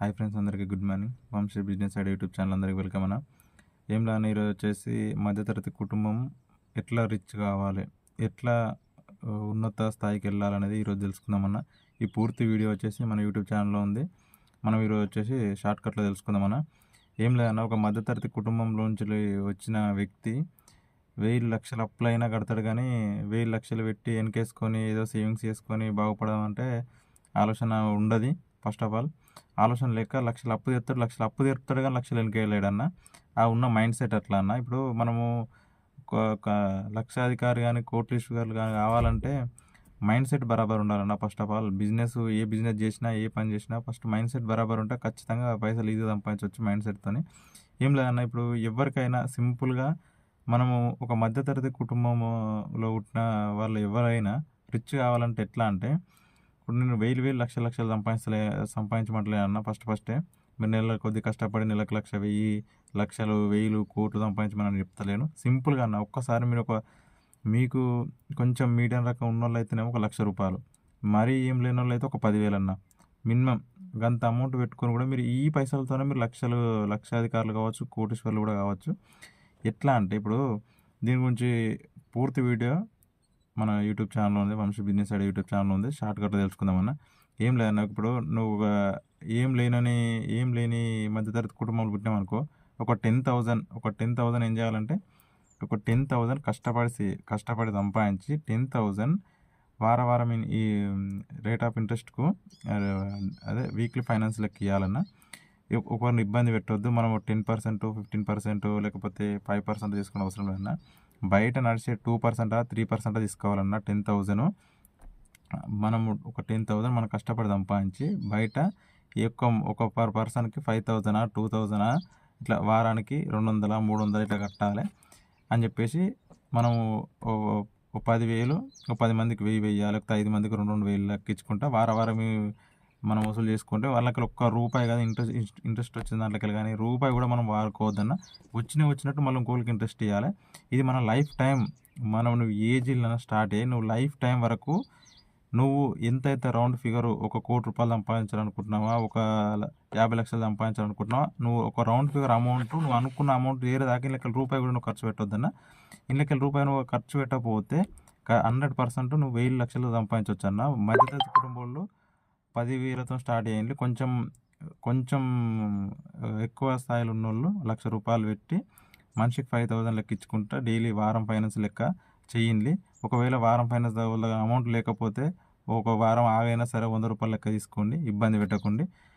Hi friends, అందరికీ good morning. Vamshi business idea YouTube channel అందరికీ welcome అన్న. ఏం లేని ఈరోజు వచ్చేసి మధ్యతరగతి కుటుంబం ఎట్లా రిచ్ కావాలి, ఎట్లా ఉన్నత స్థాయికి వెళ్ళాలనేది ఈరోజు తెలుసుకుందామన్న. ఈ పూర్తి వీడియో వచ్చేసి మన యూట్యూబ్ ఛానల్లో ఉంది. మనం ఈరోజు వచ్చేసి షార్ట్కట్లో తెలుసుకుందామన్న. ఏం లేదన్న, ఒక మధ్యతరగతి కుటుంబంలోంచి వచ్చిన వ్యక్తి 1000 లక్షల అప్పులైనా కడతాడు, కానీ 1000 లక్షలు పెట్టి వెనకేసుకొని ఏదో సేవింగ్స్ చేసుకొని బాగుపడడం అంటే ఆలోచన ఉండదు. ఫస్ట్ ఆఫ్ ఆల్ ఆలోచన లేక లక్షలు అప్పు తెస్తాడు, కానీ లక్షలు వెనకేయలేడన్న. ఆ ఉన్న మైండ్ సెట్ అట్లా అన్న. ఇప్పుడు మనము ఒక లక్షాధికారి కానీ కోటీశ్వరులు కానీ కావాలంటే మైండ్ సెట్ బరాబర్ ఉండాలన్న. First of all A business చేసినా, ఏ పని చేసినా ఫస్ట్ మైండ్ సెట్ బరాబర్ ఉంటే ఖచ్చితంగా పైసలు ఈజీగా సంపాదించవచ్చు మైండ్ సెట్తో. ఏం లేదన్న, ఇప్పుడు ఎవరికైనా సింపుల్గా మనము ఒక మధ్యతరగతి కుటుంబంలో పుట్టిన వాళ్ళు ఎవరైనా రిచ్ కావాలంటే ఎట్లా అంటే, ఇప్పుడు నేను 1000 లక్షలు సంపాదించమంటలే అన్న. ఫస్టే మీరు నెల కొద్ది కష్టపడి నెలకు 1,00,000, 1000 లక్షలు, 1000 కోట్లు సంపాదించమని చెప్తలేను. సింపుల్గా అన్న, ఒక్కసారి మీరు మీకు కొంచెం మీడియం రకం ఉన్నోళ్ళు అయితేనేమో ₹1,00,000, మరీ ఏం లేని వాళ్ళు అయితే ఒక 10,000 అన్న. మినిమం గంత అమౌంట్ పెట్టుకొని కూడా మీరు ఈ పైసలతోనే మీరు లక్షాధికారులు కావచ్చు, కోటీశ్వర్లు కూడా కావచ్చు. ఎట్లా అంటే, ఇప్పుడు దీని గురించి పూర్తి వీడియో మన యూట్యూబ్ ఛానల్ ఉంది, Vamshi business idea YouTube channel ఉంది. షార్ట్కట్లో తెలుసుకుందామన్న. ఏం లేదన్న, ఇప్పుడు నువ్వు ఏం లేని మధ్యతరగతి కుటుంబంలో పుట్టినామనుకో, ఒక 10,000 ఏం చేయాలంటే, ఒక 10,000 కష్టపడి సంపాదించి 10,000 వారం ఈ రేట్ ఆఫ్ ఇంట్రెస్ట్కు అదే వీక్లీ ఫైనాన్స్ లెక్క ఇవ్వాలన్న. ఒకరిని ఇబ్బంది పెట్టొద్దు. మనం 10%, 15% లేకపోతే 5% తీసుకునే అవసరం లేదన్న. బయట నడిచే 2%, 3% తీసుకోవాలన్న. 10,000 మనము ఒక 10,000 మనం కష్టపడి సంపాదించి బయట ఒక పర్ పర్సన్కి 5,000, 2,000 ఇట్లా వారానికి 200, 300 ఇట్లా కట్టాలి అని చెప్పేసి మనము 10,000 10 మందికి 1,000 వెయ్యాలి, లేకపోతే 5 మందికి 2,000 లెక్కించుకుంటా వారం మనం వసూలు చేసుకుంటే వాళ్ళకి ₹1 కాదు ఇంట్రెస్ట్ వచ్చిన దాంట్లోకి కానీ రూపాయి కూడా మనం వాడుకోవద్దన్న. వచ్చినట్టు మళ్ళీ ఇంకోళ్ళకి ఇంట్రెస్ట్ ఇవ్వాలి. ఇది మన లైఫ్ టైం. నువ్వు ఏజ్లో స్టార్ట్ అయ్యి నువ్వు లైఫ్ టైం వరకు నువ్వు ఎంతైతే రౌండ్ ఫిగర్ ₹1,00,00,000 సంపాదించాలనుకుంటున్నావా, 50 లక్షలు సంపాదించాలనుకుంటున్నావా, నువ్వు ఒక రౌండ్ ఫిగర్ అమౌంట్ నువ్వు అనుకున్న అమౌంట్ వేరే దాకా ఇంట్లో రూపాయి కూడా నువ్వు ఖర్చు పెట్టొద్దన్న. ఇంట్లో రూపాయి నువ్వు ఖర్చు పెట్టకపోతే 100% నువ్వు 1000 లక్షలు సంపాదించవచ్చు అన్న. మధ్యతరగతి కుటుంబంలో 10,000తో స్టార్ట్ చేయండి. కొంచెం ఎక్కువ స్థాయిలో ఉన్నోళ్ళు ₹1,00,000 పెట్టి మనిషికి 5,000 లెక్కించుకుంటా డైలీ వారం ఫైనాన్స్ లెక్క చేయండి. ఒకవేళ వారం ఫైనాన్స్ అమౌంట్ లేకపోతే ఒక వారం ఆగైనా సరే ₹100 లెక్క తీసుకోండి, ఇబ్బంది పెట్టకండి.